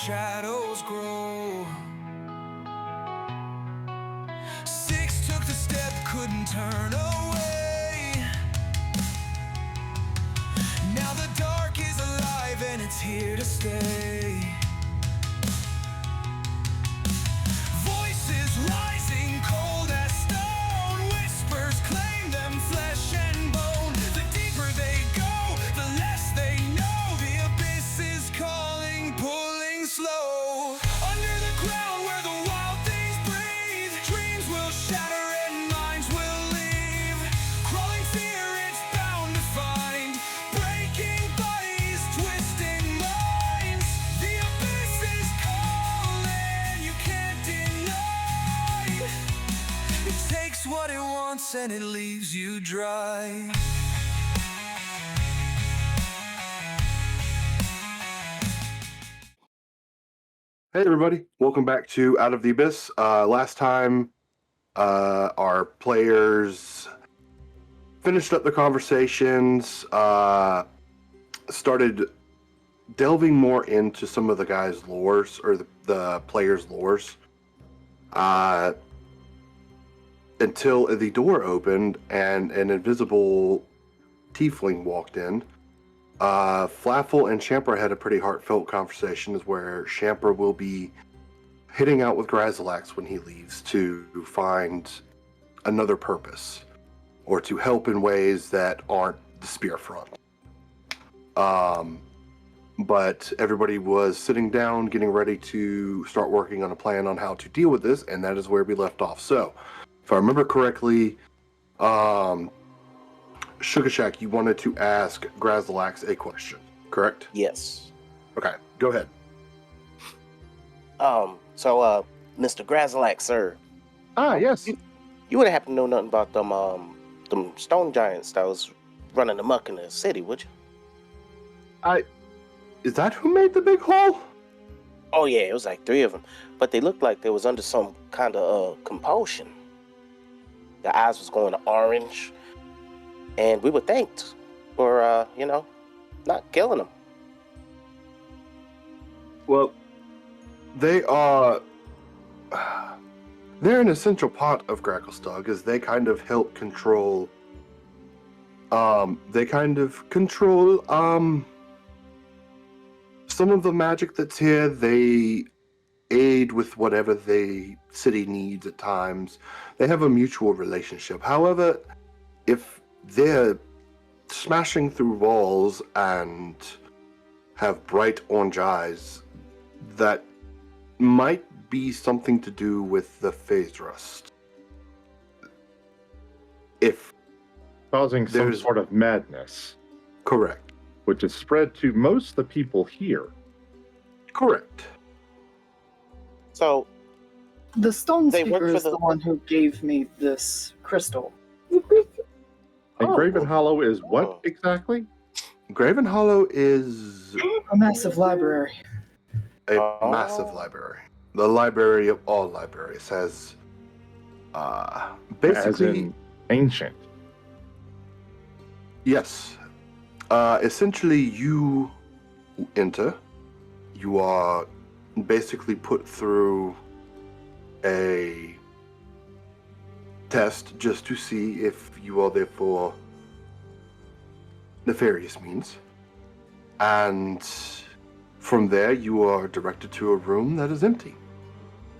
shadows grow. 6 took the step, couldn't turn away. Now the dark is alive and it's here to stay. Voices rising cold as stone, whispers claim them flesh and bone. The deeper they go, the less they know. The abyss is calling, pulling slow. Under the ground where the wild things breathe, dreams will shatter and minds will leave. Crawling fear, it's bound to find, breaking bodies, twisting minds. The abyss is calling, you can't deny. It takes what it wants and it leaves you dry. Hey everybody, welcome back to Out of the Abyss. Last time our players finished up the conversations, started delving more into some of the guys' lores, or the players' lores, until the door opened and an invisible tiefling walked in. Flaffle and Champer had a pretty heartfelt conversation, where Champer will be hitting out with Grazilax when he leaves to find another purpose, or to help in ways that aren't the spear front. But everybody was sitting down, getting ready to start working on a plan on how to deal with this, and that is where we left off. So, if I remember correctly, Sugar Shack, you wanted to ask Grazilax a question, correct? Yes. Okay, go ahead. So, Mr. Grazilax, sir. Yes. You wouldn't happen to know nothing about them stone giants that was running amok in the city, would you? Is that who made the big hole? Oh yeah, it was like 3 of them, but they looked like they was under some kind of compulsion. Their eyes was going orange, and we were thanked for not killing them. Well, they're an essential part of Gracklestug, as they kind of help control. Some of the magic that's here. They aid with whatever the city needs at times. They have a mutual relationship. However, if they're smashing through walls and have bright orange eyes, that might be something to do with the phase rust. If causing some there's- sort of madness, correct. which is spread to most of the people here. Correct. So The stone They work speaker for is the the- one who gave me this crystal. And Oh. Graven Hollow is what Oh. exactly? Graven Hollow is A massive library. a Oh. massive library. The library of all libraries has As basically in ancient. yes. Essentially, you enter. You are basically put through a test just to see if you are there for nefarious means. And from there, you are directed to a room that is empty.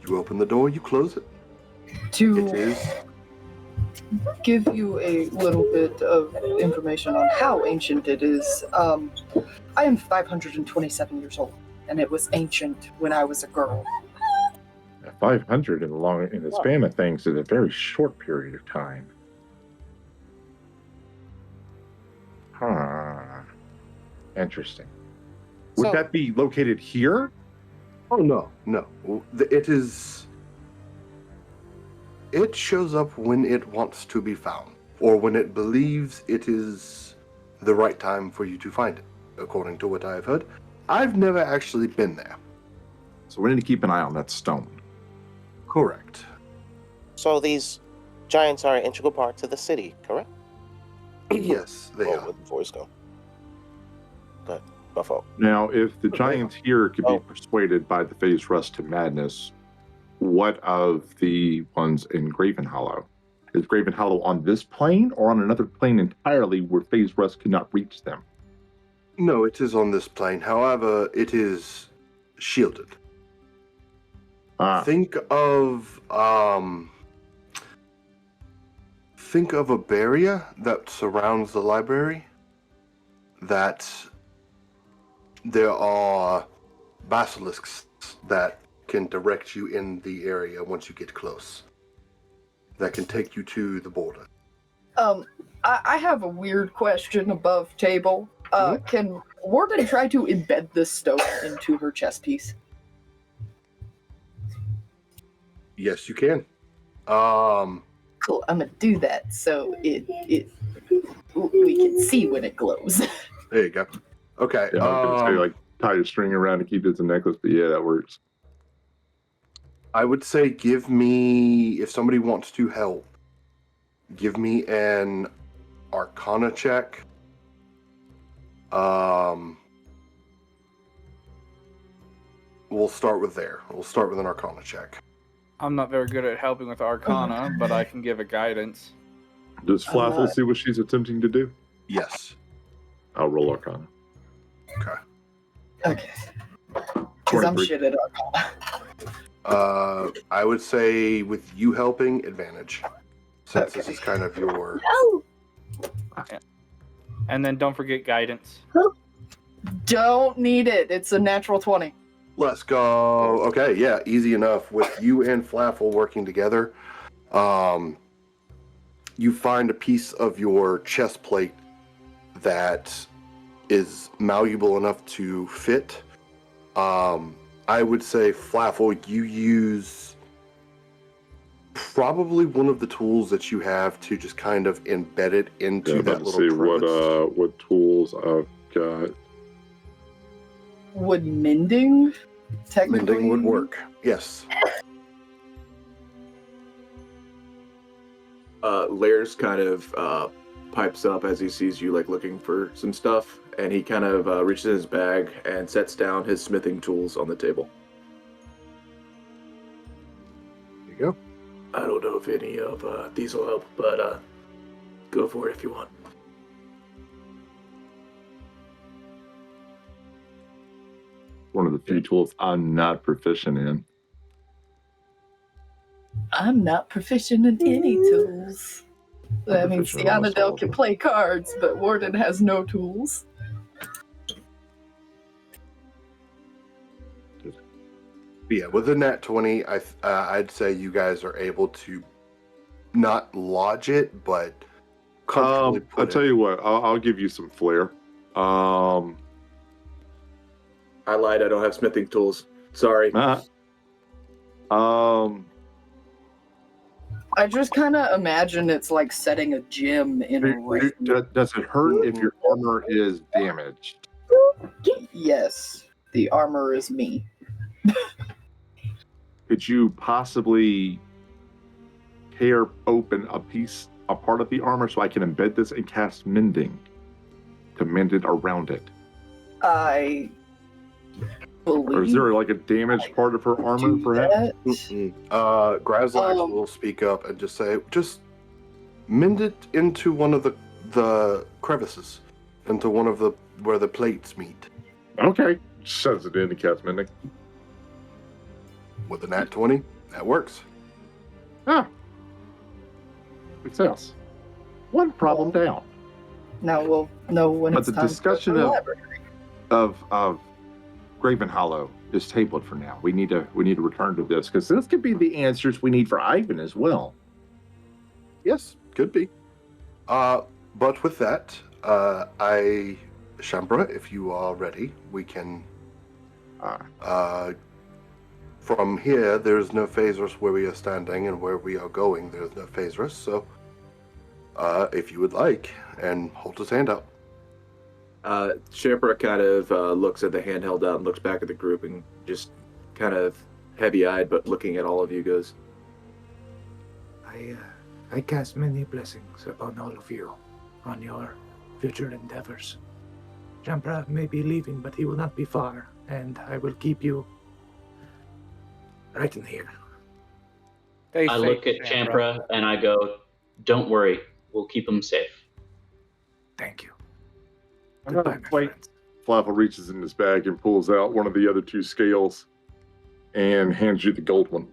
You open the door, you close it. To It is give you a little bit of information on how ancient it is, I am 527 years old, and it was ancient when I was a girl. 500 in the span of things is a very short period of time. Huh. Interesting. Would So- that be located here? oh no. It is. It shows up when it wants to be found, or when it believes it is the right time for you to find it, according to what I've heard. I've never actually been there. So we need to keep an eye on that stone. Correct. So these giants are an integral part to the city, correct? Yes, they Oh, are. where'd the voice go? Good. My fault. Now, if the giants here could Oh. be persuaded by the phase rust to madness, what of the ones in Graven Hollow? Is Graven Hollow on this plane or on another plane entirely where phase rust could not reach them? No, it is on this plane. However, it is shielded. Think of a barrier that surrounds the library. That there are basilisks that can direct you in the area once you get close. That can take you to the border. I have a weird question above table. Can Warden try to embed this stone into her chest piece? Yes, you can. Cool. I'm gonna do that so we can see when it glows. There you go. Okay. Yeah, I was going to say, like, tie a string around to keep it as a necklace, but yeah, that works. I would say give me, if somebody wants to help, give me an Arcana check. We'll start with there. We'll start with an Arcana check. I'm not very good at helping with Arcana, but I can give a guidance. Does Flaffle see what she's attempting to do? Yes. I'll roll Arcana. Okay. Because I'm 23. shit at Arcana. I would say with you helping, advantage. Since this is kind of your... And then don't forget guidance. Don't need it. It's a natural 20. Let's go. Okay, yeah, easy enough. With you and Flaffle working together, you find a piece of your chest plate that is malleable enough to fit. I would say, Flaffle, you use probably one of the tools that you have to just kind of embed it into that little see crevice. what tools I've got. Would mending technically? Mending would work. Yes. Lairs kind of pipes up as he sees you like looking for some stuff, and he kind of reaches in his bag and sets down his smithing tools on the table. There you go. I don't know if any of these will help, but go for it if you want. One of the few tools I'm not proficient in. I'm not proficient in any tools. I mean, proficient in almost all Cianadel of can them. play cards, but Warden has no tools. Yeah, with a nat 20, I'd say you guys are able to not lodge it, but comfortably put I'll tell you what, I'll give you some flair. I lied. I don't have smithing tools. Sorry. I just kind of imagine it's like setting a gem in a ring. Does it hurt if your armor is damaged? Yes, the armor is me. Could you possibly tear open a part of the armor so I can embed this and cast mending to mend it around it? I believe. Or is there like a damaged part of her armor, perhaps? Grazlax will speak up and just say, just mend it into one of the crevices, into one of the where the plates meet. Okay. Shoves it in and cast mending. With a nat 20, that works. Success. One problem down. Now we'll know when But it's the time discussion to go to the of- library. Of Graven Hollow is tabled for now. We need to return to this because this could be the answers we need for Ivan as well. Yes, could be. But with that, Shambra, if you are ready, we can. From here, there's no phase risk where we are standing, and where we are going, there's no phase risk. So, if you would like, and hold his hand out. Shepra kind of looks at the hand held out and looks back at the group and just kind of heavy-eyed, but looking at all of you goes, I cast many blessings upon all of you on your future endeavors. Champra may be leaving, but he will not be far, and I will keep you right in here. Stay I safe, look at Champra and I go, "Don't worry, we'll keep him safe." Thank you. Oh, Goodbye, my wait. friends. Flavel reaches in his bag and pulls out one of the other two scales and hands you the gold one.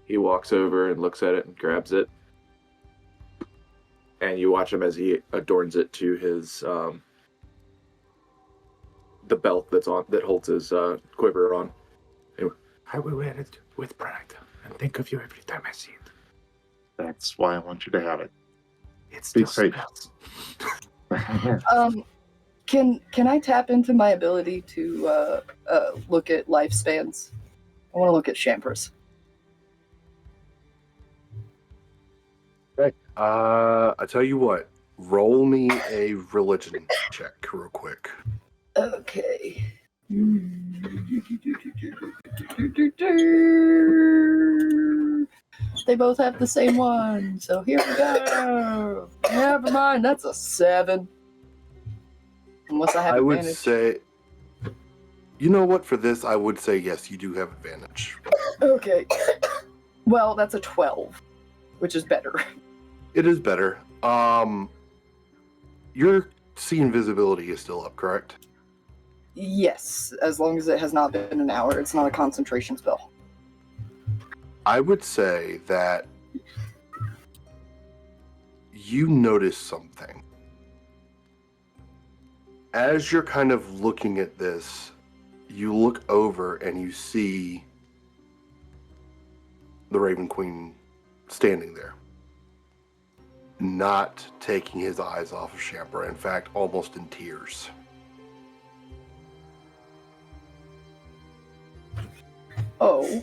He walks over and looks at it and grabs it. And you watch him as he adorns it to his the belt that holds his quiver on. Anyway, I will wear it with pride and think of you every time I see it. That's why I want you to have it. It Be still safe. smells. Can I tap into my ability to look at lifespans? I want to look at Champra's. Okay. I tell you what. Roll me a religion check real quick. Okay. They both have the same one, so here we go. Never mind, that's a 7. Unless I have I would advantage. say, you know what? For this, I would say yes. You do have advantage. Okay. Well, that's a 12, which is better. It is better. Your see invisibility is still up, correct? Yes, as long as it has not been an hour. It's not a concentration spell. I would say that you notice something. As you're kind of looking at this, you look over and you see the Raven Queen standing there, not taking his eyes off of Champra. In fact, almost in tears. Oh.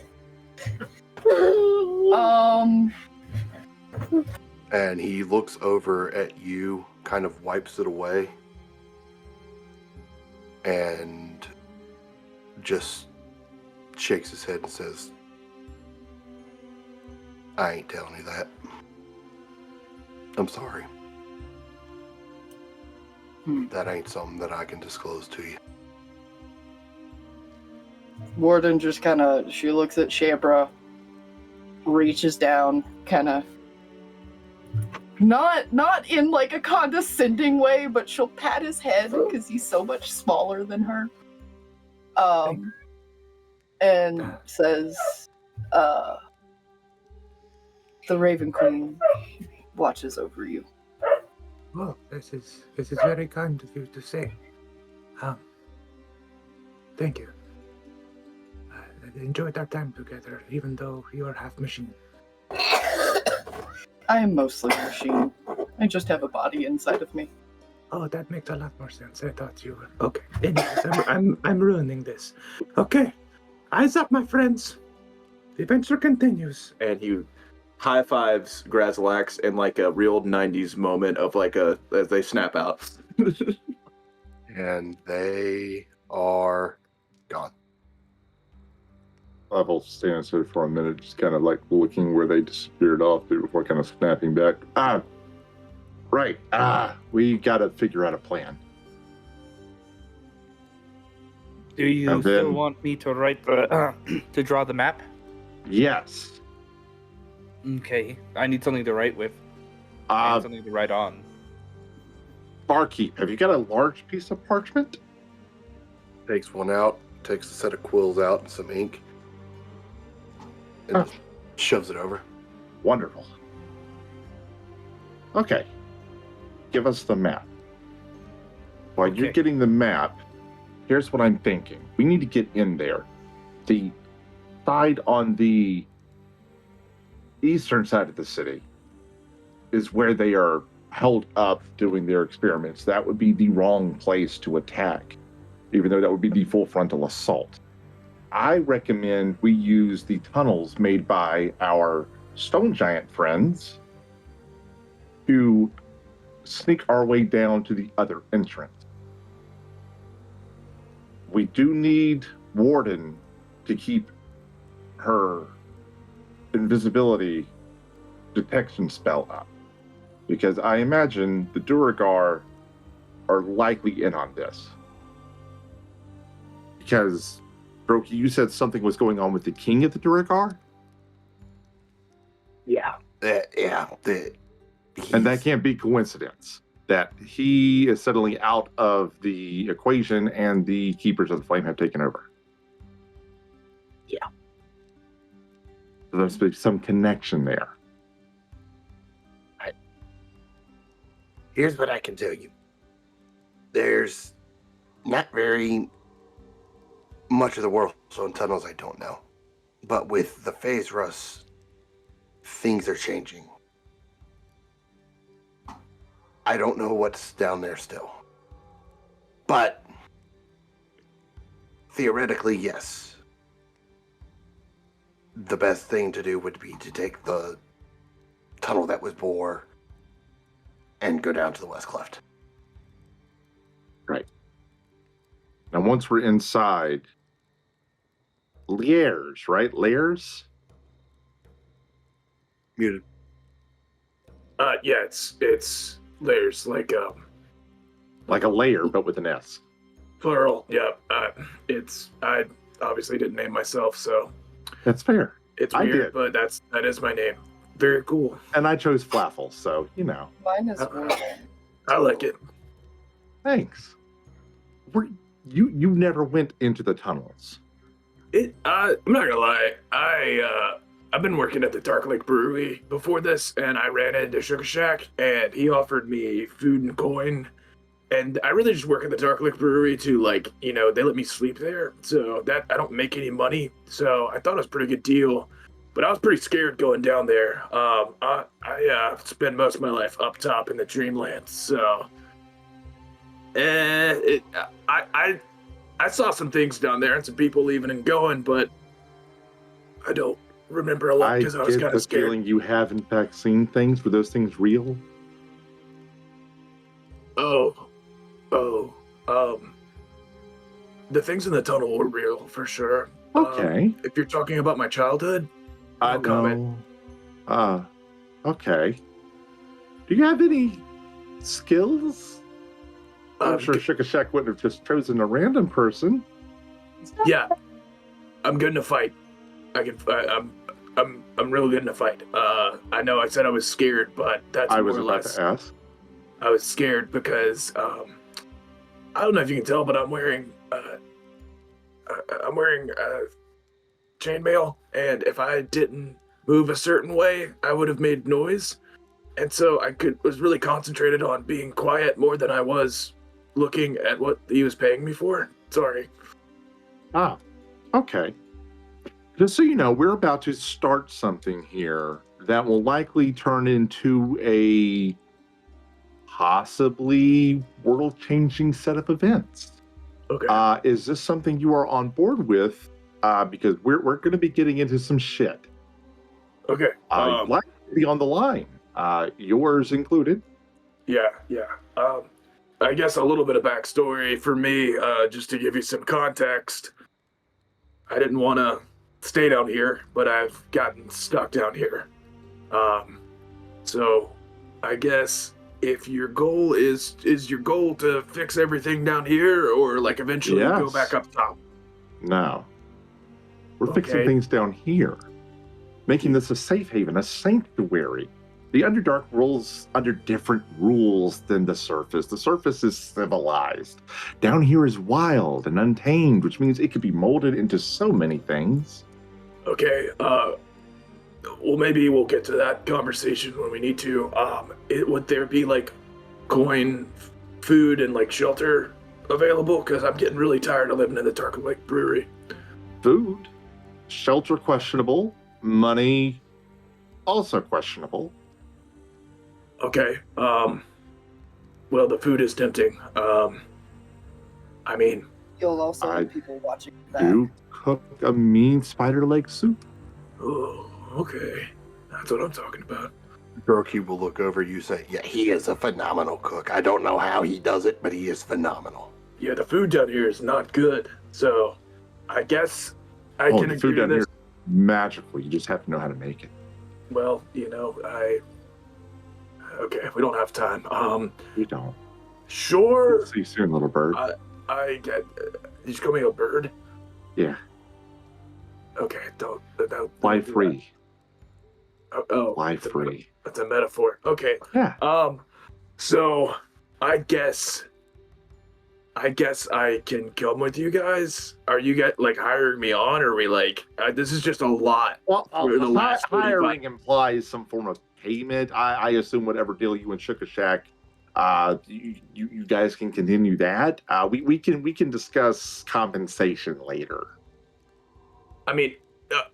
And he looks over at you, kind of wipes it away, and just shakes his head and says, I ain't telling you that. I'm sorry. That ain't something that I can disclose to you. Warden just kind of, she looks at Champra, reaches down, kind of, not in like a condescending way, but she'll pat his head because he's so much smaller than her. And says, the Raven Queen watches over you. Oh, this is very kind of you to say. Thank you. I enjoyed our time together, even though you're half machine. I am mostly machine. I just have a body inside of me. Oh, that makes a lot more sense. I thought you were okay. Anyways, I'm ruining this. Okay, eyes up, my friends. The adventure continues. and he high fives Grazalax in like a real 90s moment of like as they snap out. And they are gone. Flavel stands there for a minute, just kind of like looking where they disappeared off to before kind of snapping back. Right. We got to figure out a plan. Do you And still then- want me to write the to draw the map? Yes. Okay, I need something to write with. I need something to write on. Barkeep, have you got a large piece of parchment? Takes one out, takes a set of quills out and some ink, and shoves it over. Wonderful. Okay. Give us the map. While you're Okay. getting the map, here's what I'm thinking. We need to get in there. The side on the eastern side of the city is where they are held up doing their experiments. That would be the wrong place to attack, even though that would be the full frontal assault. I recommend we use the tunnels made by our stone giant friends to sneak our way down to the other entrance. We do need Warden to keep her invisibility detection spell up, because I imagine the Duragar are likely in on this. Because, Brokey, you said something was going on with the king of the Duergar? Yeah. And that can't be coincidence. That he is suddenly out of the equation and the Keepers of the Flame have taken over. Yeah. So there's some connection there. Here's what I can tell you. There's not very much of the world on tunnels I don't know. But with the phase rust, things are changing. I don't know what's down there still. But theoretically, yes. The best thing to do would be to take the tunnel that was bore and go down to the west cleft. Right. Now, once we're inside, layers, right? Layers? Muted. Yeah, it's layers, like Like a layer, but with an S. plural. Yeah, I obviously didn't name myself, so That's fair. it's I weird, did. but that is my name. Very cool. And I chose Flaffle, so, you know. Mine is Warlock. I like it. Thanks. You never went into the tunnels. I'm not gonna lie. I've been working at the Dark Lake Brewery before this, and I ran into Sugar Shack, and he offered me food and coin. And I really just work at the Dark Lake Brewery to, like, you know, they let me sleep there, so that I don't make any money. So I thought it was a pretty good deal, but I was pretty scared going down there. I spend most of my life up top in the Dreamlands, so I saw some things down there and some people leaving and going, but I don't remember a lot because I was get kind the of scared. feeling you have, in fact, seen things. Were those things real? The things in the tunnel were real for sure. Okay. If you're talking about my childhood, I no comment. know. Okay. Do you have any skills? I'm sure Sugar Shack wouldn't have just chosen a random person. Yeah, I'm good in a fight. I'm real good in a fight. I know I said I was scared, but that's I more was or about less. to ask. I was scared because I don't know if you can tell, but I'm wearing chainmail, and if I didn't move a certain way, I would have made noise, and so was really concentrated on being quiet more than I was looking at what he was paying me for. Sorry. Ah, okay. Just so you know, we're about to start something here that will likely turn into a possibly world-changing set of events. Okay. Is this something you are on board with? Because we're going to be getting into some shit. Okay. You'd like to be on the line, yours included. Yeah. I guess a little bit of backstory for me, just to give you some context. I didn't want to stay down here, but I've gotten stuck down here. So I guess if your goal is your goal to fix everything down here, or like eventually go Yes. back up top? No. We're fixing Okay. things down here, making this a safe haven, a sanctuary. The Underdark rules under different rules than the surface. The surface is civilized. Down here is wild and untamed, which means it could be molded into so many things. Okay. Well, maybe we'll get to that conversation when we need to. Would there be like coin, food, and like shelter available? Because I'm getting really tired of living in the Dark Lake Brewery. Food, shelter questionable, money also questionable. Okay. Well, the food is tempting. I mean, You'll also I have people watching that. Do cook a mean spider leg soup. oh, okay. That's what I'm talking about. Brokey will look over you and say, yeah, he is a phenomenal cook. I don't know how he does it, but he is phenomenal. Yeah, the food down here is not good. So, I guess I can The agree food to down here this. is magical. You just have to know how to make it. Well, you know, okay, we don't have time. You don't. Sure. See you soon, little bird. I get. You just call me a bird. Yeah. Okay. Don't Fly do that. free. Oh, Fly it's free. That's a metaphor. Okay. Yeah. So I guess I can come with you guys. Are you guys like hiring me on, or are we like this is just a lot Well, for the last 45 hiring implies some form of payment. I assume whatever deal you and Sugar Shack, you guys can continue that. We can discuss compensation later. I mean,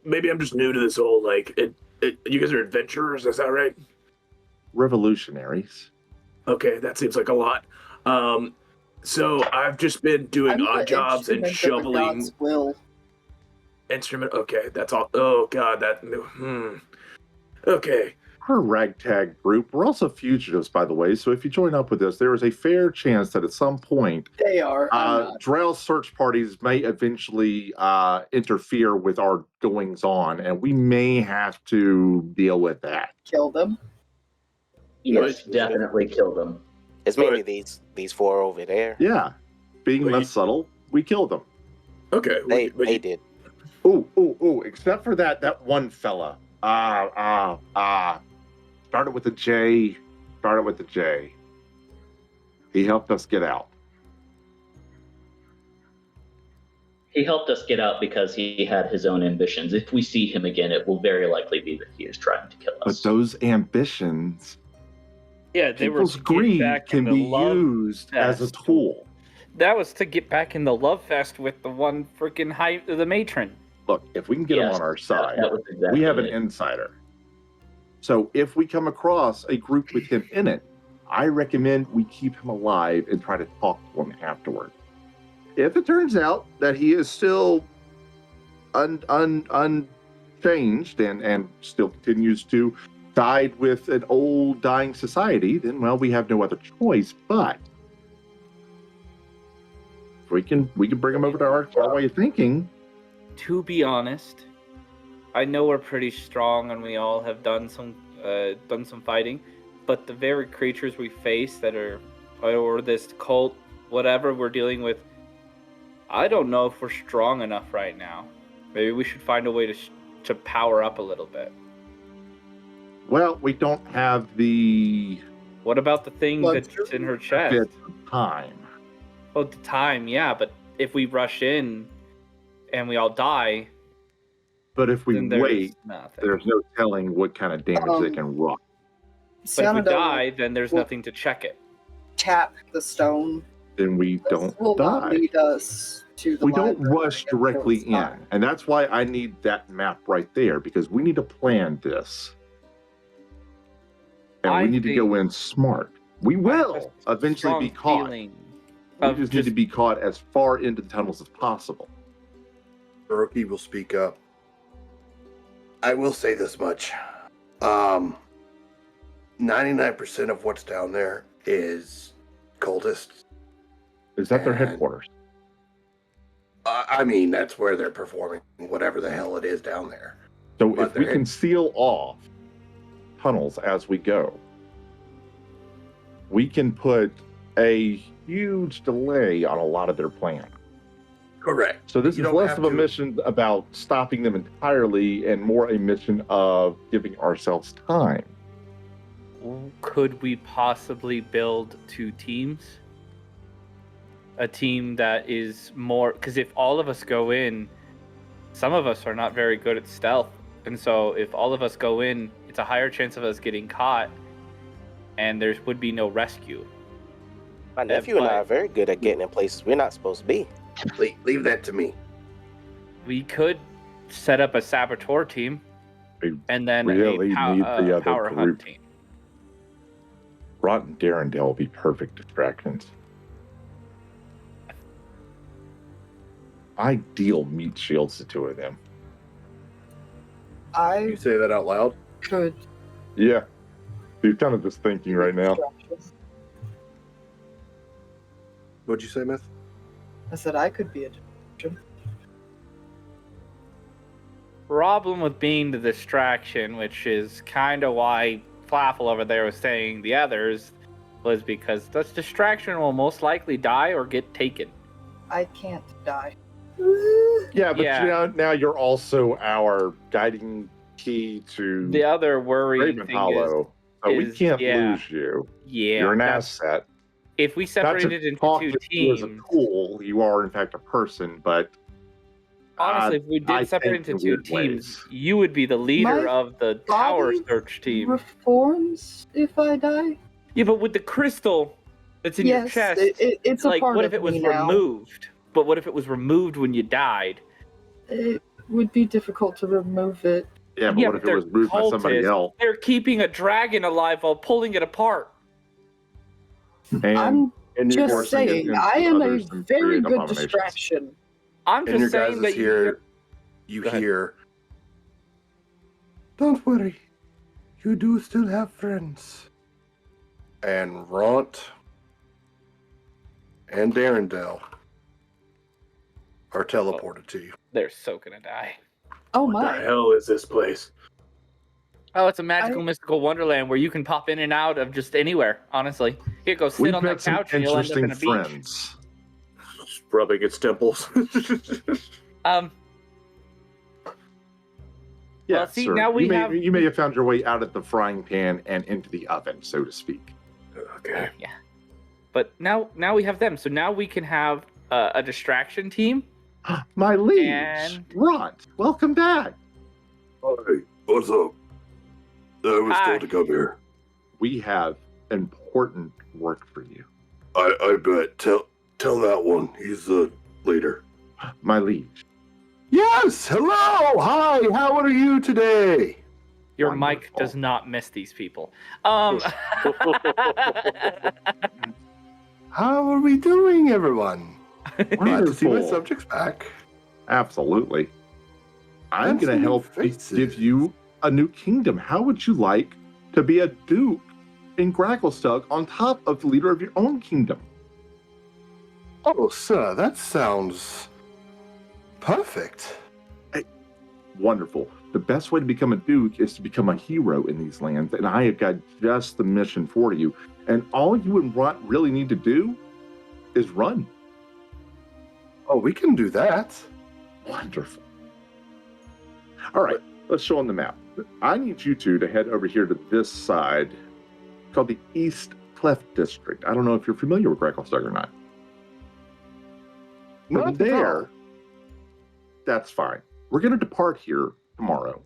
maybe I'm just new to this whole like you guys are adventurers, is that right? Revolutionaries. Okay, that seems like a lot. So I've just been doing I'm the odd jobs and instrument of the shoveling gods' will. instrument. Okay, that's all. Oh god, Okay. We're a ragtag group. We're also fugitives, by the way. So if you join up with us, there is a fair chance that at some point, They are. I'm not. Drow search parties may eventually interfere with our goings on, and we may have to deal with that. Kill them. Yes, Right. definitely kill them. It's mainly these four over there. Yeah, being But less subtle, we kill them. Okay. They did. Ooh! Except for that one fella. Started with a J. He helped us get out. He helped us get out because he had his own ambitions. If we see him again, it will very likely be that he is trying to kill But us. those ambitions, Yeah, they were people's to get greed back can in the be love used as a fest. tool. That was to get back in the love fest with the one freaking the matron. Look, if we can get him Yes, on our side, that was exactly we have an it. insider. So if we come across a group with him in it, I recommend we keep him alive and try to talk to him afterward. If it turns out that he is still unchanged and still continues to side with an old dying society, then well, we have no other choice. But we can bring him over to our way of thinking. To be honest, I know we're pretty strong and we all have done some fighting, but the very creatures we face that are, or this cult, whatever we're dealing with, I don't know if we're strong enough right now. Maybe we should find a way to power up a little bit. Well, we don't have the What about the thing Well, that's in her chest? bit of time. Oh, the time, yeah, but if we rush in and we all die, But if we then there's wait, nothing. there's no telling what kind of damage they can wrought. But if we Xanadu die, then there's will nothing to check it. tap the stone. Then we This don't will not die. lead us to the We don't library rush until directly it's in. time. And that's why I need that map right there, because we need to plan this. And I we need to go in smart. We I have will a eventually be strong caught. feeling We of just need to be caught as far into the tunnels as possible. Baroki will speak up. I will say this much. 99% of what's down there is cultists. Is that their And- headquarters? I mean, that's where they're performing whatever the hell it is down there. So But if we they're- can seal off tunnels as we go, we can put a huge delay on a lot of their plan. Correct. So this You is don't less have of a to- mission about stopping them entirely and more a mission of giving ourselves time. Could we possibly build two teams? A team that is more, because if all of us go in, some of us are not very good at stealth, and so if all of us go in, it's a higher chance of us getting caught, and there would be no rescue. My nephew and I are very good at getting in places we're not supposed to be. Leave that to me. We could set up a saboteur team, We and then really a need the other power hunt group. team. Rot and Darendale will be perfect distractions. Ideal meat shields, the two of them. You I say that out loud? could. Yeah. You're kind of just thinking right now. What'd you say, Myth? I said I could be a distraction. Problem with being the distraction, which is kind of why Flaffle over there was saying the others, was because this distraction will most likely die or get taken. I can't die. Yeah, but Yeah. now you're also our guiding key to The other worrying Raven thing Hollow. So we is can't yeah. lose you. Yeah, You're an that's- asset. if we Not separated to into talk two to you as a teams, tool, you are in fact a person, but honestly, if we I did separate think into in two weird teams, ways. you would be the leader My of the tower body search team. reforms if I die. Yeah, but with the crystal that's in your Yes, chest, it's a like, part what of if it was me now. removed? But what if it was removed when you died? It would be difficult to remove it. Yeah, but Yeah, what but if it they're was moved by somebody cultists. else? They're keeping a dragon alive while pulling it apart. And I'm And your just forcing it saying, into I am a others and very create good abominations. distraction. I'm in your just saying guys' that here, you Go ahead. hear. Don't worry, you do still have friends. And Ront and Darendelle are teleported to you. they're so gonna die. Oh What the my. hell is this place? Oh, it's a magical, mystical wonderland where you can pop in and out of just anywhere. Honestly, here, go sit We've on that met some couch and you'll end up in interesting a beach. friends. Rubbing its temples. Yeah, Well, see, sir. now we have- you may have found your way out of the frying pan and into the oven, so to speak. Okay. Yeah, but now we have them, so now we can have a distraction team. My liege, And- Ront, welcome back. Hey, what's up? I was Hi. told to come here. We have important work for you. I bet. Tell that one. He's the leader. My liege, Yes. Hello. Hi. How are you today? Your mic Wonderful. does not miss these people. How are we doing, everyone? Glad to see my Wonderful. subjects back. Absolutely. I'm That's going to new help faces. give you a new kingdom. How would you like to be a duke in Gracklestug on top of the leader of your own kingdom? Oh, sir, that sounds perfect. Wonderful. The best way to become a duke is to become a hero in these lands, and I have got just the mission for you. And all you and Ront really need to do is run. Oh, we can do that. Wonderful. All right, let's show on the map. I need you two to head over here to this side called the East Cleft District. I don't know if you're familiar with Gracklestug or not. From Not at all. there, that's fine. We're going to depart here tomorrow.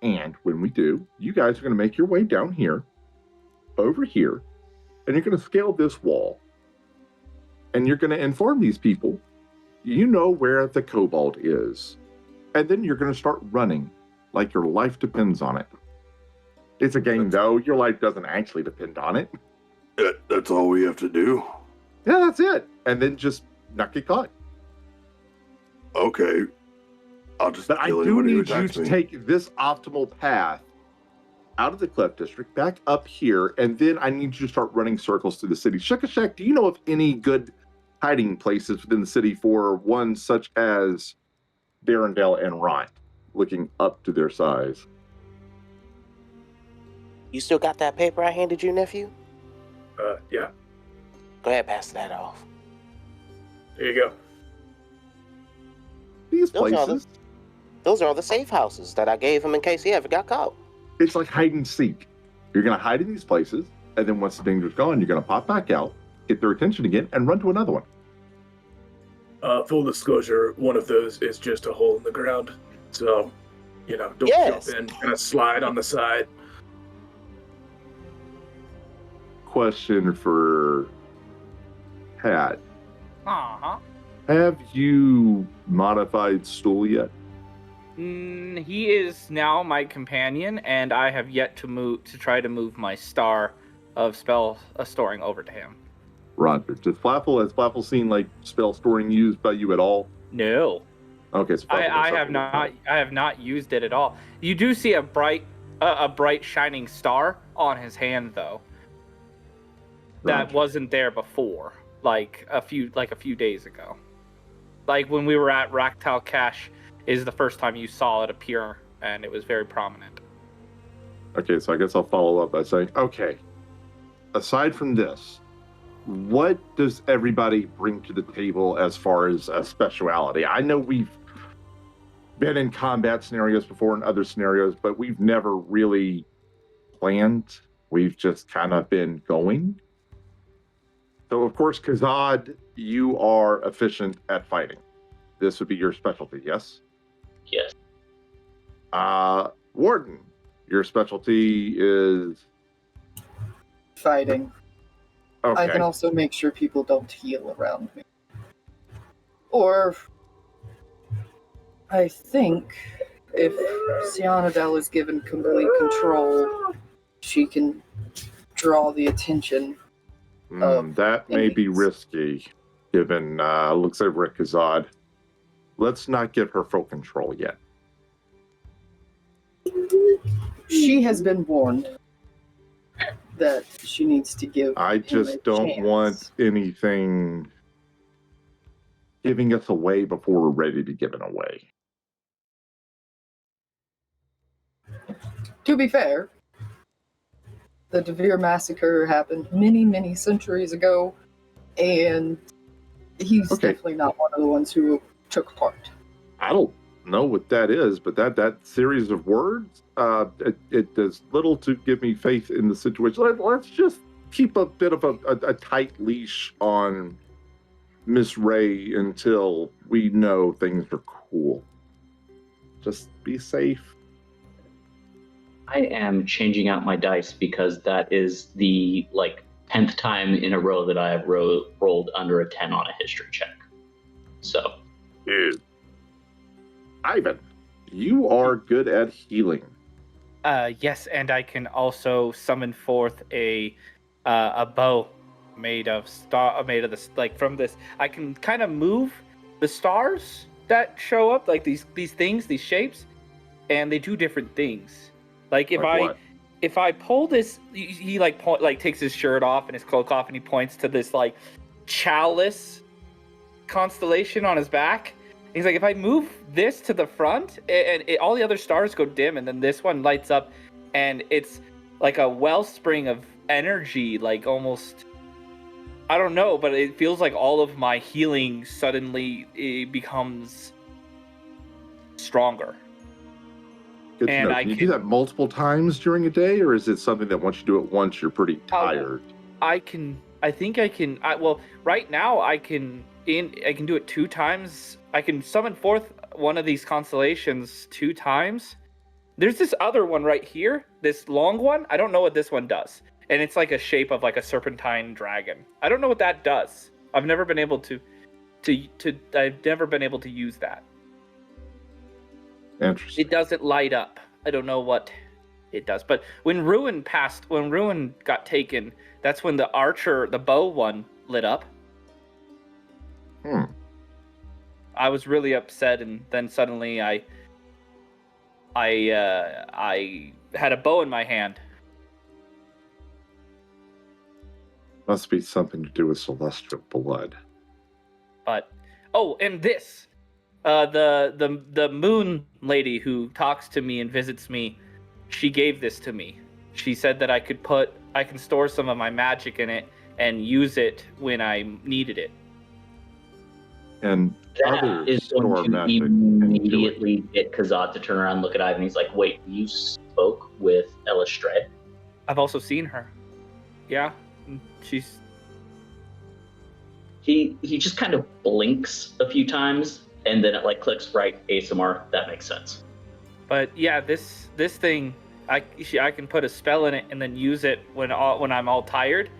And when we do, you guys are going to make your way down here, over here, and you're going to scale this wall. And you're going to inform these people, you know where the kobold is. And then you're going to start running like your life depends on it. It's a game, though. Your life doesn't actually depend on it. That's all we have to do. Yeah, that's it. And then just not get caught. Okay. I'll just But I kill do anyone who need you attacks to me. take this optimal path out of the Cleft District, back up here, and then I need you to start running circles through the city. Shukashak, do you know of any good hiding places within the city for one such as Darendelle and Ront, looking up to their size? You still got that paper I handed you, nephew? Yeah. Go ahead, pass that off. There you go. These Those are places, Those are all the safe houses that I gave him in case he ever got caught. it's like hide and seek. You're going to hide in these places, and then once the danger's gone, you're going to pop back out, get their attention again, and run to another one. Full disclosure, one of those is just a hole in the ground. So, don't Yes. jump in, kind of slide on the side. Question for Pat. Uh-huh. Have you modified Stool yet? He is now my companion, and I have yet to try to move my star of spell storing over to him. Roger. Has Flaffle seen like spell storing used by you at all? No, Okay, so Flaffle I knows have something not. about it. I have not used it at all. You do see a bright shining star on his hand, though. That Roger. wasn't there before, like a few days ago. Like when we were at Raktal Cache is the first time you saw it appear, and it was very prominent. Okay, so I guess I'll follow up by saying, okay, aside from this, what does everybody bring to the table as far as a speciality? I know we've been in combat scenarios before and other scenarios, but we've never really planned. We've just kind of been going. So, of course, Kazad, you are efficient at fighting. This would be your specialty, yes? Yes. Warden, your specialty is Fighting. okay. I can also make sure people don't heal around me. Or, I think, if Cyanidel is given complete control, she can draw the attention. That may be enemies. risky, given looks over at Kazad. Let's not give her full control yet. She has been warned that she needs to give I him just a don't chance. want anything giving us away before we're ready to give it away. To be fair, the Devere massacre happened many, many centuries ago, and he's definitely not one of the ones who took part. I don't know what that is, but that series of words, it does little to give me faith in the situation. Let's just keep a bit of a tight leash on Miss Ray until we know things are cool. Just be safe. I am changing out my dice because that is the 10th time in a row that I have rolled under a 10 on a history check. So, Ivan, you are good at healing. Yes, and I can also summon forth a bow made of this, like from this. I can kind of move the stars that show up, like these things, these shapes, and they do different things. Like if I pull this, he takes his shirt off and his cloak off, and he points to this like chalice constellation on his back. He's like, if I move this to the front, and all the other stars go dim, and then this one lights up, and it's like a wellspring of energy, like almost, I don't know, but it feels like all of my healing suddenly becomes stronger. Good to And know. I Can you can- do that multiple times during a day, or is it something that once you do it once, you're pretty tired? I think I can. Well, right now I can do it 2 times. I can summon forth one of these constellations 2 times. There's this other one right here, this long one. I don't know what this one does, and it's like a shape of like a serpentine dragon. I don't know what that does. I've never been able to use that. Interesting. It doesn't light up. I don't know what it does. But when Ruin got taken, that's when the bow one lit up. I was really upset, and then suddenly I had a bow in my hand. Must be something to do with celestial blood. But and this, the moon lady who talks to me and visits me, she gave this to me. She said that I can store some of my magic in it and use it when I needed it. And that is going to immediately get Kazad to turn around and look at Ivan. He's like, wait, you spoke with Ellestrade? I've also seen her. Yeah, she's... He just kind of blinks a few times, and then it clicks right, ASMR. That makes sense. But yeah, this thing, I can put a spell in it and then use it when I'm all tired.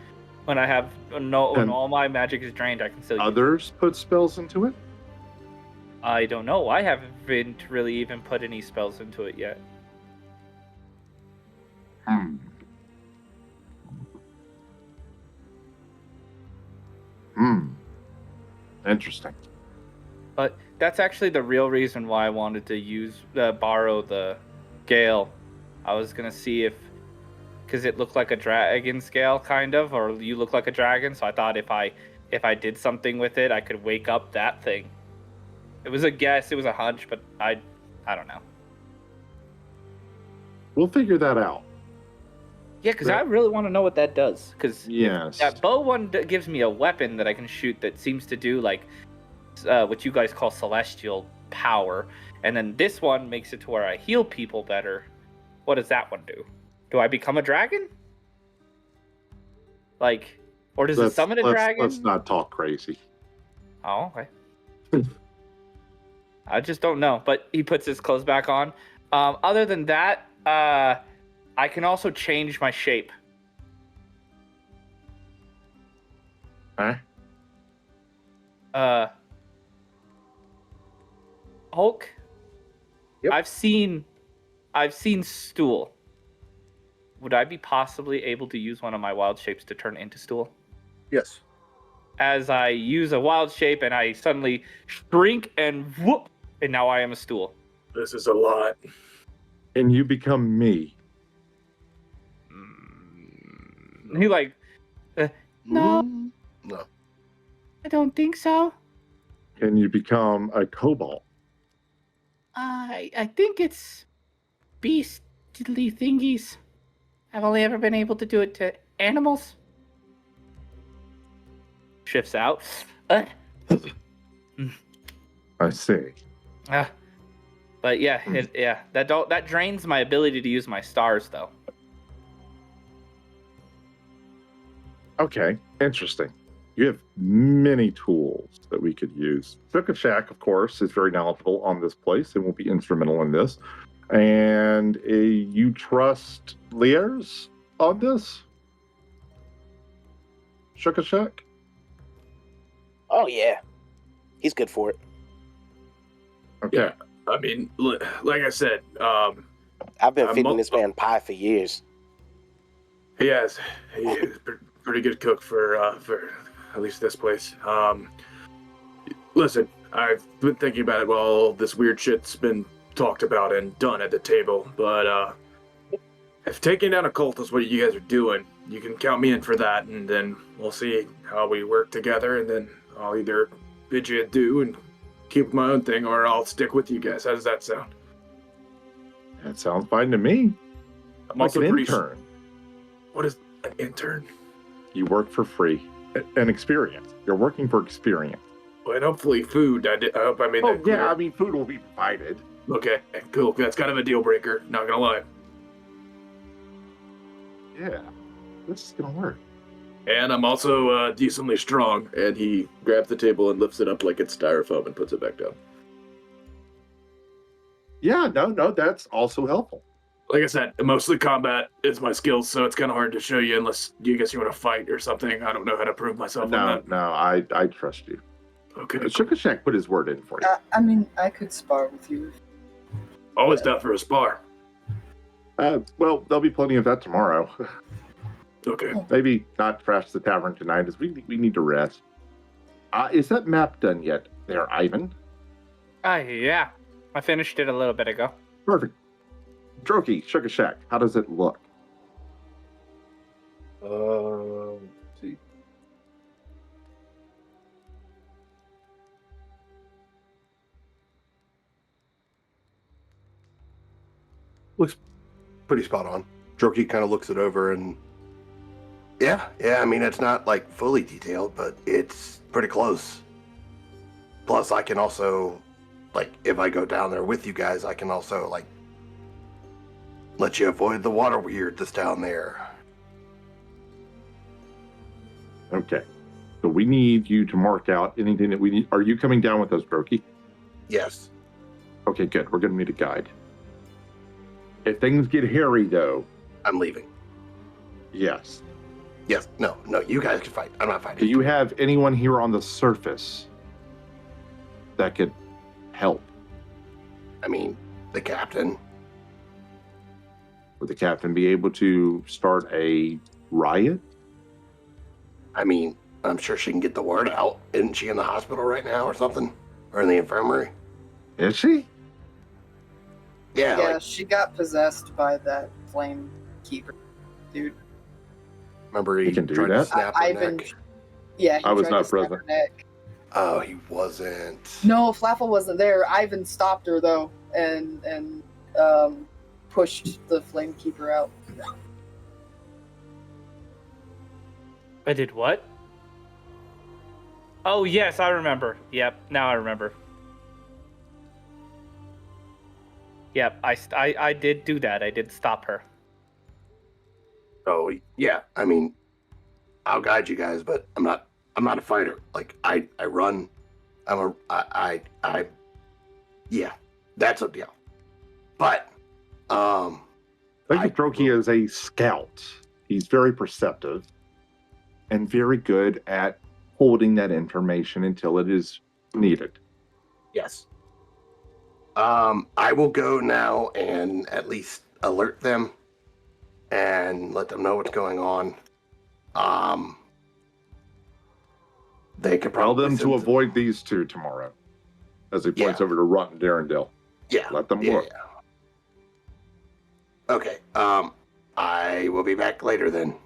When all my magic is drained, I can still use it. Others put spells into it? I don't know. I haven't really even put any spells into it yet. Interesting. But that's actually the real reason why I wanted to borrow the Gale. I was gonna see because it looked like a dragon scale, kind of, or you look like a dragon. So I thought if I did something with it, I could wake up that thing. It was a guess, it was a hunch, but I don't know. We'll figure that out. Yeah, because I really want to know what that does. Because Yes. that bow one gives me a weapon that I can shoot that seems to do like what you guys call celestial power, and then this one makes it to where I heal people better. What does that one do? Do I become a dragon? Like, or does it summon a dragon? Let's not talk crazy. Oh, okay. I just don't know. But he puts his clothes back on. Other than that, I can also change my shape. Huh? Hulk. Yep. I've seen stool. Would I be possibly able to use one of my wild shapes to turn into stool? Yes. As I use a wild shape and I suddenly shrink and whoop, and now I am a stool. This is a lot. And you become me. He like, no, No. I don't think so. And you become a cobalt. I think it's beastly thingies. I've only ever been able to do it to animals. Shifts out. I see. But yeah, that drains my ability to use my stars though. Okay, interesting. You have many tools that we could use. Shack, of course, is very knowledgeable on this place and will be instrumental in this. And you trust Liers on this? Shack? Oh yeah, he's good for it. Okay. Yeah. I mean, like I said, I've been I'm feeding mo- this man pie for years. he is pretty good cook for at least this place. Listen, I've been thinking about it while all this weird shit's been talked about and done at the table, but if taking down a cult is what you guys are doing, you can count me in for that, and then we'll see how we work together, and then I'll either bid you adieu and keep with my own thing, or I'll stick with you guys. How does that sound? That sounds fine to me. I'm Like also an pretty. intern. What is an intern? You work for free. An experience. You're working for experience. Well, and hopefully food. I hope I made Oh, that clear. yeah, I mean, food will be provided. Okay, cool. That's kind of a deal breaker. Not gonna lie. Yeah, this is going to work. And I'm also decently strong. And he grabs the table and lifts it up like it's styrofoam and puts it back down. Yeah, no, that's also helpful. Like I said, mostly combat is my skills, so it's kind of hard to show you unless you guess you want to fight or something. I don't know how to prove myself on that. No, I trust you. Okay. Shack put his word in for you. I mean, I could spar with you. Always down for a spar. Well, there'll be plenty of that tomorrow. Okay. Maybe not trash the tavern tonight, as we need to rest. Is that map done yet there, Ivan? Yeah. I finished it a little bit ago. Perfect. Droki, Sugar Shack, how does it look? Let's see. Looks pretty spot on. Droki kind of looks it over and yeah, I mean, it's not like fully detailed, but it's pretty close. Plus, I can also, like, if I go down there with you guys, I can also, like, let you avoid the water weird that's down there. Okay. So we need you to mark out anything that we need. Are you coming down with us, Droki? Yes. Okay, good. We're going to need a guide. If things get hairy, though, I'm leaving. yes. Yes. No, you guys can fight. I'm not Do fighting. you have anyone here on the surface that could help? I mean, the captain. Would the captain be able to start a riot? I mean, I'm sure she can get the word out. Isn't she in the hospital right now or something? Or in the infirmary? Is she? Yeah, Yeah, like, she got possessed by that flame keeper dude. remember he He can do tried that? to snap her Ivan. neck? Yeah, he I was tried not to snap present. her neck. Oh, he wasn't. No, Flaffle wasn't there. Ivan stopped her though, and pushed the flame keeper out. I did what? Oh, yes, I remember. Yep, now I remember. Yep, I did do that. I did stop her. Oh yeah, I mean, I'll guide you guys, but I'm not a fighter. Like I run. Yeah, that's a deal. But Think of Droki as a scout. He's very perceptive and very good at holding that information until it is needed. yes. I will go now and at least alert them and let them know what's going on. They could Tell probably them to send avoid these two tomorrow. As he points over to Runt and Darendale. Yeah. Let them look. Yeah. Okay. I will be back later then.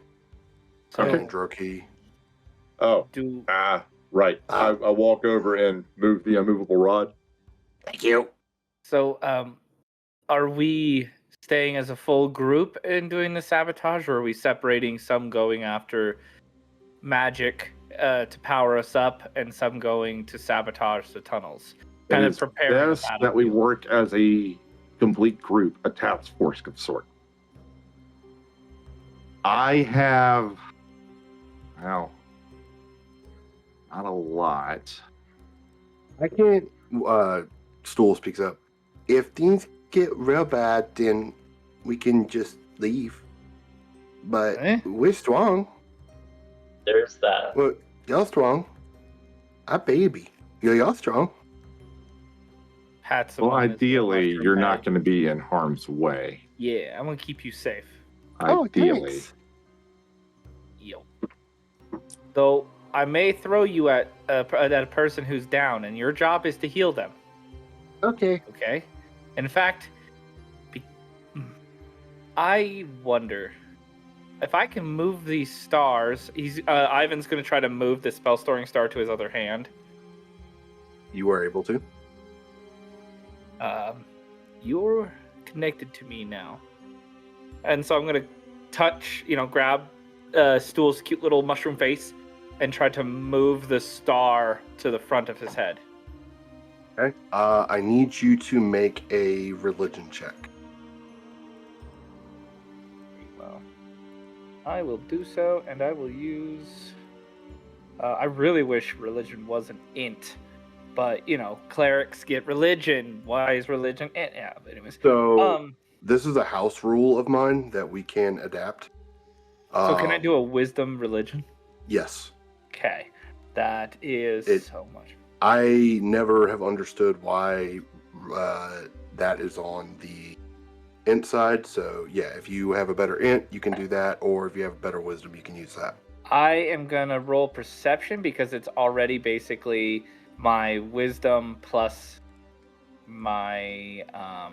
So, And Droki. Oh. do Right. I walk over and move the unmovable rod. Thank you. so are we staying as a full group and doing the sabotage, or are we separating, some going after magic to power us up and some going to sabotage the tunnels? Kind It of is preparing best that we work as a complete group, a task force of sort. I have, well, not a lot. I can't. Stool speaks up. If things get real bad, then we can just leave. But we're strong. There's that. Well, y'all strong. I baby. Y'all strong. Hats Well, on his ideally, mushroom you're head. not going to be in harm's way. Yeah, I'm gonna keep you safe. Ideally. Thanks. Yo. Though I may throw you at a person who's down, and your job is to heal them. Okay. Okay. In fact, I wonder if I can move these stars. Ivan's going to try to move the spell storing star to his other hand. You were able to. You're connected to me now, and so I'm going to touch, grab Stool's cute little mushroom face and try to move the star to the front of his head. Okay. I need you to make a religion check. Well, I will do so, and I will use... I really wish religion wasn't int, but, clerics get religion. Why is religion int? Yeah, but anyways. So, this is a house rule of mine that we can adapt. So can I do a wisdom religion? Yes. Okay. That is so much. I never have understood why that is on the int side. So yeah, if you have a better int, you can do that, or if you have better wisdom, you can use that. I am gonna roll perception because it's already basically my wisdom plus my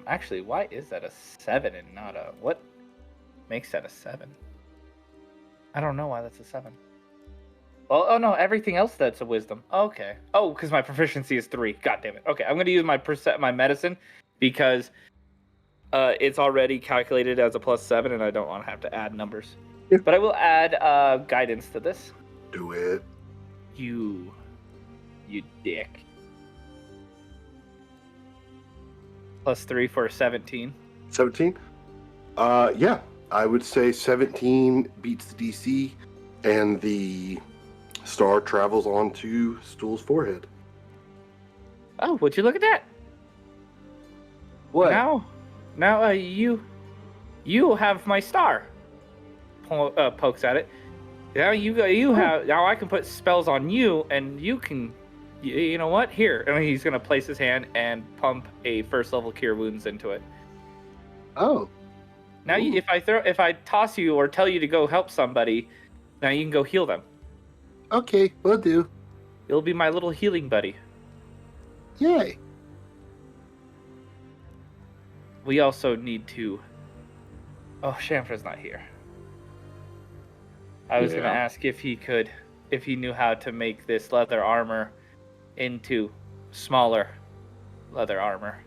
actually, why is that a 7 and not a... What makes that a 7? I don't know why that's a 7. Oh no, everything else that's a wisdom. Okay. Oh, because my proficiency is 3. God damn it. Okay, I'm gonna use my medicine because it's already calculated as a +7, and I don't want to have to add numbers. Yeah. But I will add guidance to this. Do it. You dick. +3 for 17. 17? Yeah, I would say 17 beats the DC, and the star travels onto Stool's forehead. Oh, would you look at that? What? Now, you have my star. Pokes at it. Now you have. Now I can put spells on you, and you can. You know what? Here, and he's gonna place his hand and pump a first level cure wounds into it. Oh. Now, if I toss you or tell you to go help somebody, now you can go heal them. Okay, will do. You'll be my little healing buddy. Yay. We also need to... Oh, Shamfra's not here. I was going to ask if he knew how to make this leather armor into smaller leather armor.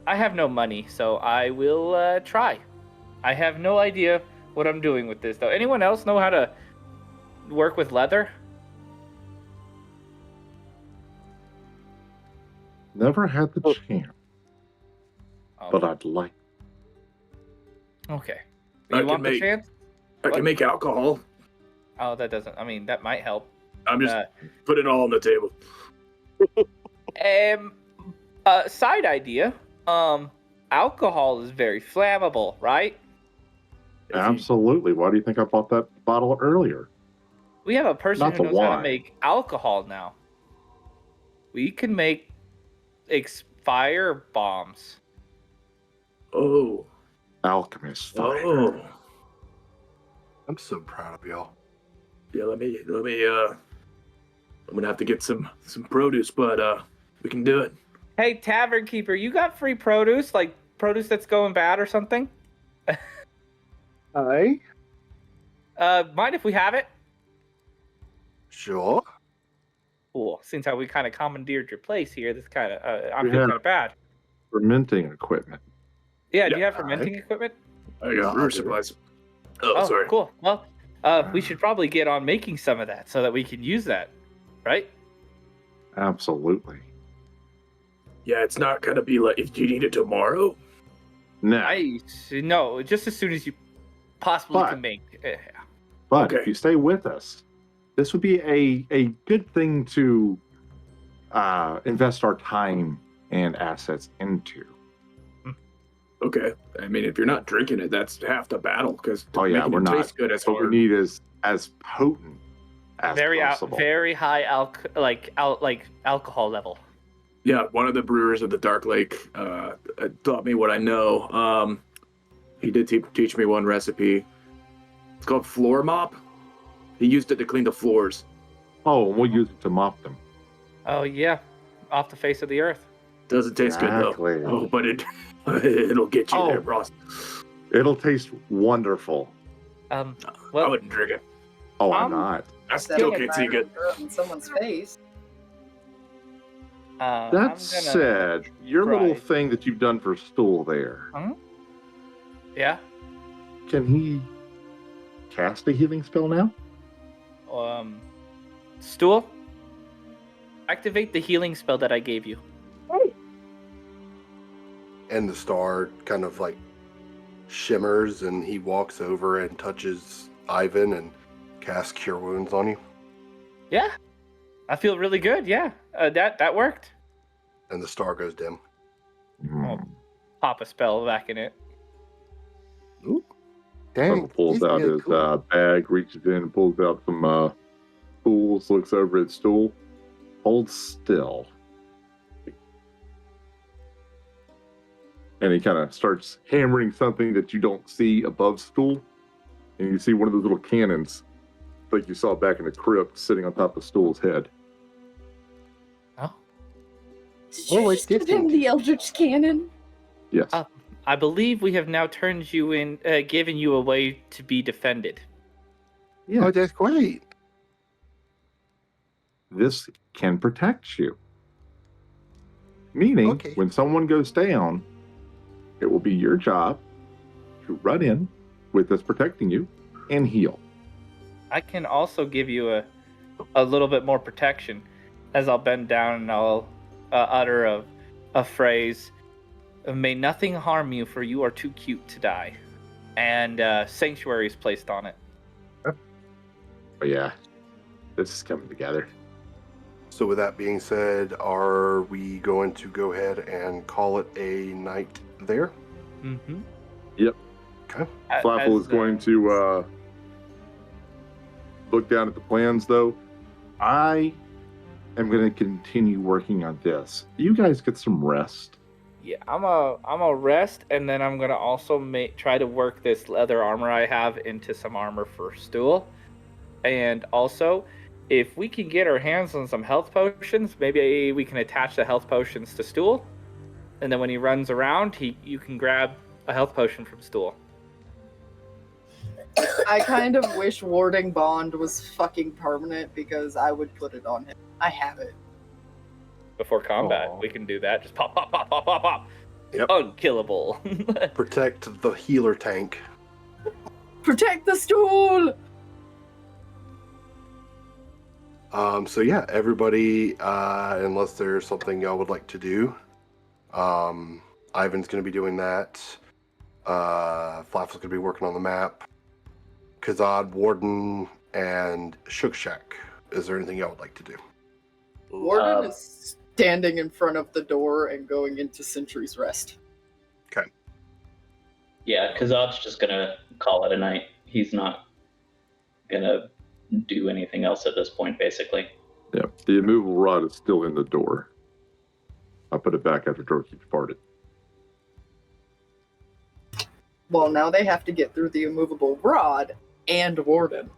I have no money, so I will try. I have no idea what I'm doing with this, though. Anyone else know how to work with leather? Never had the chance, Oh, but I'd like. okay. I You can want the make- chance? I can make alcohol. Oh, that doesn't. I mean, that might help. I'm just Uh, put it all on the table. Side idea. Alcohol is very flammable, right? If you- Absolutely. Why do you think I bought that bottle earlier? We have a person Not who the knows how to wine. make alcohol now. We can make fire bombs. Oh. Alchemist fire. Oh. I'm so proud of y'all. Yeah, let me I'm gonna have to get some produce, but we can do it. Hey, tavern keeper, you got free produce? Like produce that's going bad or something? Hi. Mind if we have it? Sure. Cool. Since how we kind of commandeered your place here, this kind of I'm We feeling have- kind of bad. Fermenting equipment. Yeah, do you Yeah, have fermenting equipment? I got Yeah, brewer I'll do it. supplies. Oh, sorry. Cool. Well, we should probably get on making some of that so that we can use that, right? Absolutely. Yeah, it's not gonna be like if you need it tomorrow. Now, No, just as soon as you possibly But- can make. but okay. if you stay with us, this would be a good thing to invest our time and assets into. Okay. I mean, if you're not drinking it, that's half the battle. Because Oh, yeah, making we're it not. taste good is What we hard. need is as potent as possible. Very high alcohol level. Yeah, one of the brewers at the Dark Lake taught me what I know. He did teach me one recipe. It's called floor mop. He used it to clean the floors. Oh, and we'll use it to mop them. Oh yeah, off the face of the earth. Doesn't taste Exactly. good though. Oh, but it'll get you there, boss. It'll taste wonderful. I Well, wouldn't drink it. Oh, I'm Um, not. I still can't see good. In someone's face. I'm That gonna- said, your try. little thing that you've done for Stool there, Yeah. can he cast a healing spell now? Stool. Activate the healing spell that I gave you. And the star kind of like shimmers, and he walks over and touches Ivan and casts Cure Wounds on you. Yeah. I feel really good. Yeah. That worked. And the star goes dim. Oh. Pop a spell back in it. Ooh. Dang. Trevor pulls he's out being his cool. bag, reaches in, and pulls out some tools, looks over at Stool, holds still. And he kind of starts hammering something that you don't see above Stool. And you see one of those little cannons, like you saw back in the crypt, sitting on top of Stool's head. Oh. Did Oh, you I just did give him think- the Eldritch Cannon? Yes. I believe we have now turned you in, given you a way to be defended. Yeah. Oh, that's great. This can protect you. Meaning, Okay. when someone goes down, it will be your job to run in with this protecting you and heal. I can also give you a little bit more protection, as I'll bend down and I'll utter a phrase. May nothing harm you, for you are too cute to die. And sanctuary is placed on it. But yeah, this is coming together. So with that being said, are we going to go ahead and call it a night there? Mm-hmm. Okay. Flaffle is going to look down at the plans, though. I am going to continue working on this. You guys get some rest. Yeah, I'm a rest, and then I'm gonna also try to work this leather armor I have into some armor for Stool, and also, if we can get our hands on some health potions, maybe we can attach the health potions to Stool, and then when he runs around, you can grab a health potion from Stool. I kind of wish Warding Bond was fucking permanent because I would put it on him. I have it. Before combat, Aw. we can do that. Just pop, pop, pop, pop, pop, pop. Yep. Unkillable. Protect the healer tank. Protect the stool! So yeah, everybody, unless there's something y'all would like to do, Ivan's going to be doing that. Flaffle's going to be working on the map. Kazad, Warden, and Shookshak. Is there anything y'all would like to do? Warden is standing in front of the door and going into Sentry's Rest. Yeah, Kazad's just gonna call it a night. He's not gonna do anything else at this point, basically. Yeah, the immovable rod is still in the door. I'll put it back after Dorothy farted. Well, now they have to get through the immovable rod and Warden.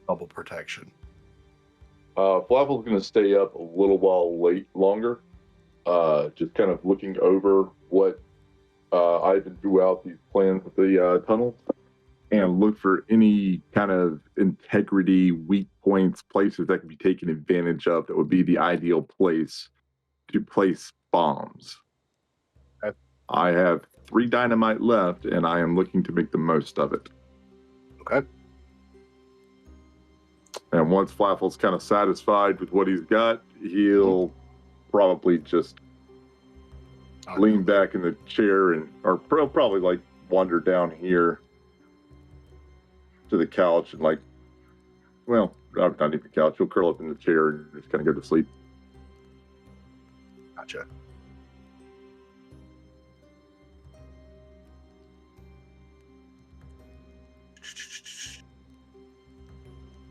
Double protection. Flaffle's going to stay up a little while longer, just kind of looking over what Ivan drew out these plans of the tunnel, and look for any kind of integrity, weak points, places that can be taken advantage of that would be the ideal place to place bombs. Okay. I have 3 dynamite left, and I am looking to make the most of it. Okay. And once Flaffle's kind of satisfied with what he's got, he'll probably just lean back in the chair or probably like wander down here to the couch and not even the couch. He'll curl up in the chair and just kind of go to sleep. Gotcha.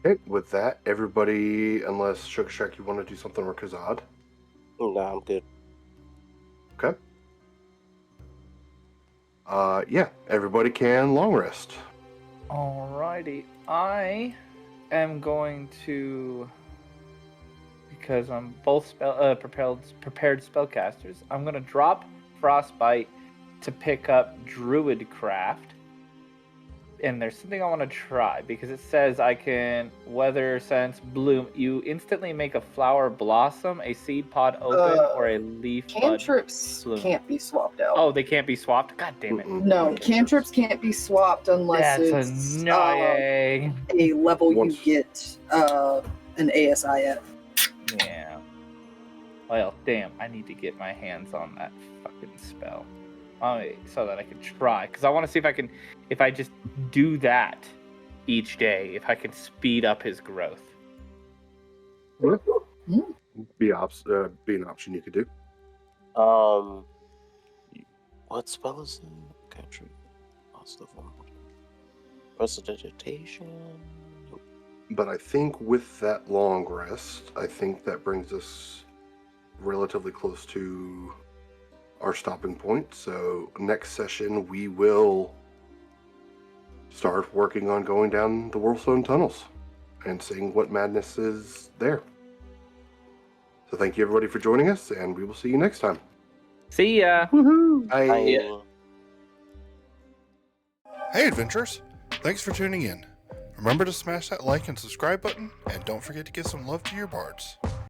Okay, with that, everybody, unless Shookshak, you want to do something or Kazad? No, I'm good. Okay. Yeah, everybody can long rest. Alrighty, I am going to, because I'm both prepared spellcasters, I'm going to drop Frostbite to pick up Druidcraft. And there's something I want to try, because it says I can weather, sense, bloom. You instantly make a flower blossom, a seed pod open, or a leaf bud Cantrips bloom. can't be swapped out. Oh, they can't be swapped? God damn it. Mm-mm. No, cantrips can't be swapped unless That's it's annoying. a level Once- you get an ASI at. Yeah. Well, damn, I need to get my hands on that fucking spell. So that I can try. Because I want to see if I just do that each day, if I can speed up his growth. Be an option you could do. What spell is it? Cantrip. Lost the form. Prestidigitation. Nope. But I think with that long rest, I think that brings us relatively close to our stopping point. So next session, we will start working on going down the Whirlstone tunnels and seeing what madness is there. So thank you everybody for joining us, and we will see you next time. See ya! Bye. Hey adventurers, thanks for tuning in. Remember to smash that like and subscribe button, and don't forget to give some love to your bards.